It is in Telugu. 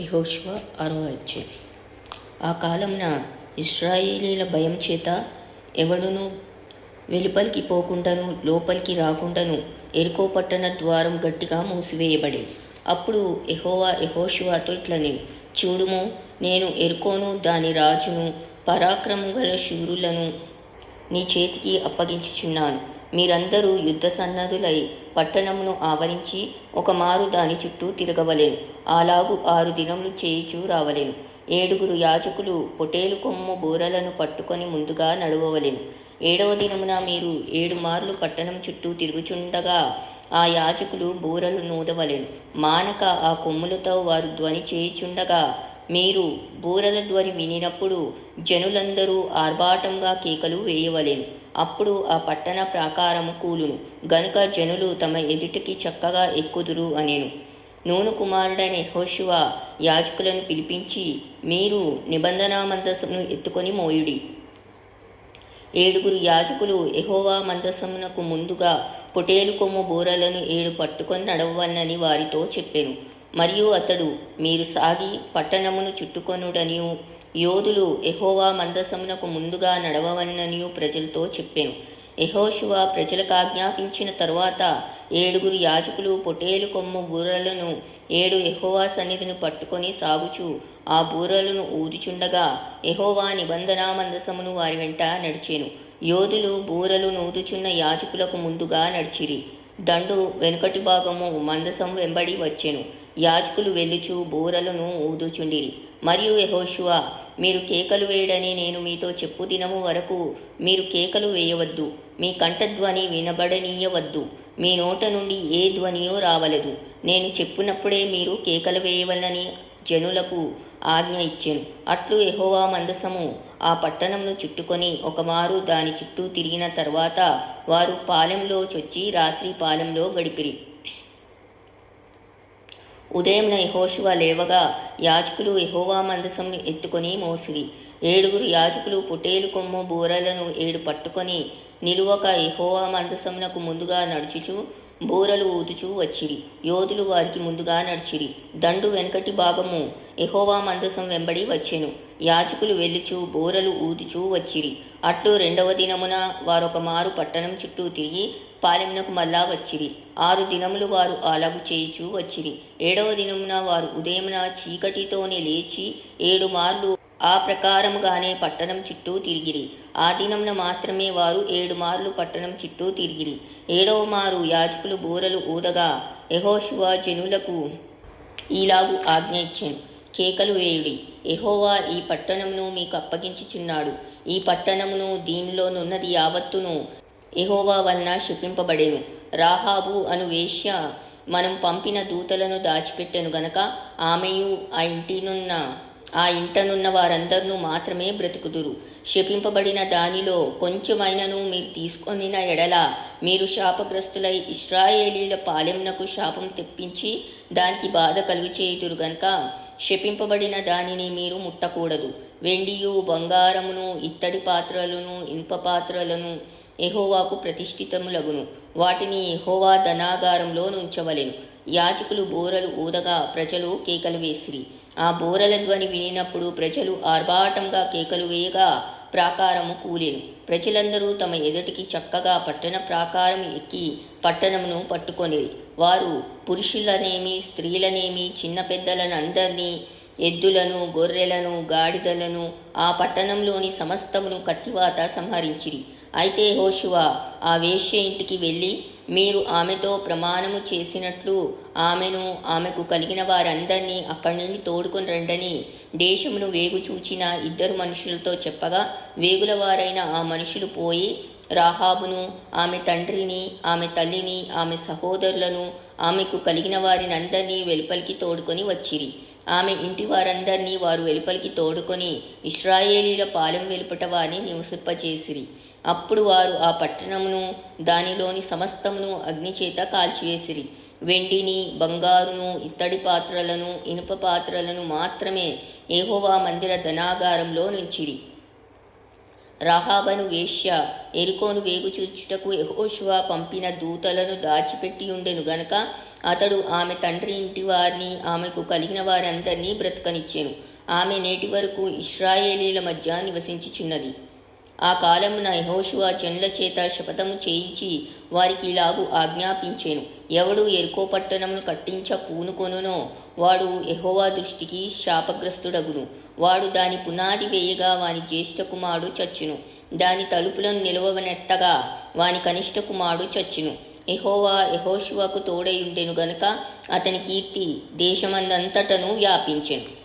యెహోషువ 6వ అధ్యాయం. ఆ కాలమున ఇశ్రాయేలీల భయం చేత ఎవడునూ వెలుపలికి పోకుండాను లోపలికి రాకుండాను యెరికో పట్టణ ద్వారం గట్టిగా మూసివేయబడేది. అప్పుడు యెహోవా యెహోషువతో ఇట్లనెను, చూడుము, నేను యెరికోను దాని రాజును పరాక్రమము గల శూరులను నీ చేతికి అప్పగించుచున్నాను. మీరందరూ యుద్ధ సన్నద్ధులై పట్టణమును ఆవరించి ఒక మారు దాని చుట్టూ తిరగవలెను. అలాగు 6 దినములు చేయుచూ రావలెను. 7 యాజకులు పొటేలు కొమ్ము బూరలను పట్టుకొని ముందుగా నడవవలెను. 7వ దినమున మీరు 7 మార్లు పట్టణం చుట్టూ తిరుగుచుండగా ఆ యాజకులు బూరలు నూదవలెను. మానక ఆ కొమ్ములతో వారు ధ్వని చేయుచుండగా మీరు బూరల ధ్వని వినినప్పుడు జనులందరూ ఆర్భాటంగా కేకలు వేయవలెను. అప్పుడు ఆ పట్టణ ప్రాకారము కూలును గనుక జనులు తమ ఎదుటికి చక్కగా ఎక్కుదురు అనెను. నూను కుమారుడైన యెహోషువ యాజకులను పిలిపించి, మీరు నిబంధనా మందసమును ఎత్తుకొని మోయుడి. 7 యాజకులు యెహోవా మందసమునకు ముందుగా పొటేలు కొమ్ము బూరలను 7 పట్టుకొని నడవవలనని వారితో చెప్పెను. మరియు అతడు, మీరు సాగి పట్టణమును చుట్టుకొనుడనియు యోధులు యెహోవా మందసమునకు ముందుగా నడవవలననియు ప్రజలతో చెప్పెను. యెహోషువ ప్రజలకు ఆజ్ఞాపించిన తరువాత 7 యాజకులు పొటేలు కొమ్ము బూరలను 7 యెహోవా సన్నిధిని పట్టుకొని సాగుచు ఆ బూరలను ఊదుచుండగా యెహోవా నిబంధనా మందసమును వారి వెంట నడిచెను. యోధులు బూరలు నూదుచున్న యాజకులకు ముందుగా నడిచిరి. దండు వెనుకటి భాగము మందసం వెంబడి వచ్చెను. యాజకులు వెళ్ళుచు బూరలను ఊదుచుండిరి. మరియు యెహోషువ, మీరు కేకలు వేయడని నేను మీతో చెప్పు దినము వరకు మీరు కేకలు వేయవద్దు, మీ కంఠధ్వని వినబడనీయవద్దు, మీ నోట నుండి ఏ ధ్వనియో రావలదు. నేను చెప్పినప్పుడే మీరు కేకలు వేయవలనని జనులకు ఆజ్ఞ ఇచ్చెను. అట్లు యెహోవా మందసము ఆ పట్టణమును చుట్టుకొని ఒకమారు దాని చుట్టూ తిరిగిన తర్వాత వారు పాలెంలో చొచ్చి రాత్రి పాలెంలో గడిపిరి. ఉదయమున యెహోషువ లేవగా యాజకులు యెహోవా మందసమును ఎత్తుకొని మోసిరి. 7 యాజకులు పొటేలు కొమ్ము బూరలను 7 పట్టుకొని నిలువక యెహోవా మందసమునకు ముందుగా నడుచుచు బూరలు ఊదుచూ వచ్చిరి. యోధులు వారికి ముందుగా నడిచిరి. దండు వెనుకటి భాగము యెహోవా మందసం వెంబడి వచ్చెను. యాజకులు వెళ్ళుచు బూరలు ఊదుచూ వచ్చిరి. అట్లు 2వ దినమున వారొక మారు పట్టణం చుట్టూ తిరిగి పాలెమునకు మళ్ళా వచ్చిరి. 6 దినములు వారు అలాగు చేయుచూ వచ్చిరి. 7వ దినమున వారు ఉదయమున చీకటితోనే లేచి 7 మార్లు ఆ ప్రకారముగానే పట్టణం చుట్టూ తిరిగిరి. ఆ దినమున మాత్రమే వారు 7 మార్లు పట్టణం చుట్టూ తిరిగిరి. 7వ మారు యాజకులు బూరలు ఊదగా యెహోషువ జనులకు ఈలాగు ఆజ్ఞ ఇచ్చెను, కేకలు వేయుడి. యెహోవా ఈ పట్టణమును మీకు అప్పగించుచున్నాడు. ఈ పట్టణమును దీనిలోనున్నది యావత్తును యెహోవా వలన శపింపబడెను. రాహాబు అను వేశ్య మనం పంపిన దూతలను దాచిపెట్టెను గనక ఆమెయు ఆ ఇంటనున్న వారందరూ మాత్రమే బ్రతుకుదురు. శపింపబడిన దానిలో కొంచెమైనను మీరు తీసుకొనిన ఎడల మీరు శాపగ్రస్తులై ఇశ్రాయేలీల పాలెమునకు శాపం తెప్పించి దానికి బాధ కలుగచేయుదురు గనుక శపింపబడిన దానిని మీరు ముట్టకూడదు. వెండియు బంగారమును ఇత్తడి పాత్రలను ఇనుప పాత్రలను యెహోవాకు ప్రతిష్ఠితములగును. వాటిని యెహోవా ధనాగారంలో నుంచవలెను. యాజకులు బూరలు ఊదగా ప్రజలు కేకలు వేసిరి. ఆ బూరల ధ్వని వినినప్పుడు ప్రజలు ఆర్భాటంగా కేకలు వేయగా ప్రాకారము కూలెను. ప్రజలందరూ తమ ఎదుటికి చక్కగా పట్టణ ప్రాకారం ఎక్కి పట్టణమును పట్టుకొనిరి. వారు పురుషులనేమి స్త్రీలనేమి చిన్న పెద్దలనందరినీ, ఎద్దులను గొర్రెలను గాడిదలను ఆ పట్టణంలోని సమస్తమును కత్తివాత సంహరించిరి. అయితే యెహోషువ ఆ వేశ్య ఇంటికి వెళ్ళి, మీరు ఆమెతో ప్రమాణము చేసినట్లు ఆమెను ఆమెకు కలిగిన వారందరినీ అక్కడి నుండి తోడుకొని రండని దేశమును వేగు చూచిన 2 మనుషులతో చెప్పగా, వేగుల వారైన ఆ మనుషులు పోయి రాహాబును ఆమె తండ్రిని ఆమె తల్లిని ఆమె సహోదరులను ఆమెకు కలిగిన వారిని అందరినీ వెలుపలికి తోడుకొని వచ్చిరి. ఆమె ఇంటి వారందరినీ వారు వెలుపలికి తోడుకొని ఇశ్రాయేలీల పాలెం వెలుపట వారిని నివసింపచేసిరి. అప్పుడు వారు ఆ పట్టణమును దానిలోని సమస్తమును అగ్నిచేత కాల్చివేసిరి. వెండిని బంగారును ఇత్తడి పాత్రలను ఇనుప పాత్రలను మాత్రమే యెహోవా మందిర ధనాగారంలో నుంచిరి. రాహాబను వేశ్య ఎరుకోను వేగుచూచుటకు యెహోషువ పంపిన దూతలను దాచిపెట్టి ఉండెను గనుక అతడు ఆమె తండ్రి ఇంటి వారిని ఆమెకు కలిగిన వారందరినీ బ్రతకనిచ్చెను. ఆమె నేటి వరకు ఇశ్రాయేలీల మధ్య నివసించుచున్నది. ఆ కాలమున యెహోషువ జనుల చేత శపథము చేయించి వారికి ఇలాగు ఆజ్ఞాపించెను. ఎవడు యెరికో పట్టణమును కట్టించ పూనుకొనునో వాడు యెహోవా దృష్టికి శాపగ్రస్తుడగును. వాడు దాని పునాది వేయగా వాని జ్యేష్ఠ కుమారుడు చచ్చును. దాని తలుపులను నిలువనెత్తగా వాని కనిష్ఠ కుమారుడు చచ్చును. యెహోవా యెహోషువకు తోడయుండెను గనుక అతని కీర్తి దేశమందంతటను వ్యాపించెను.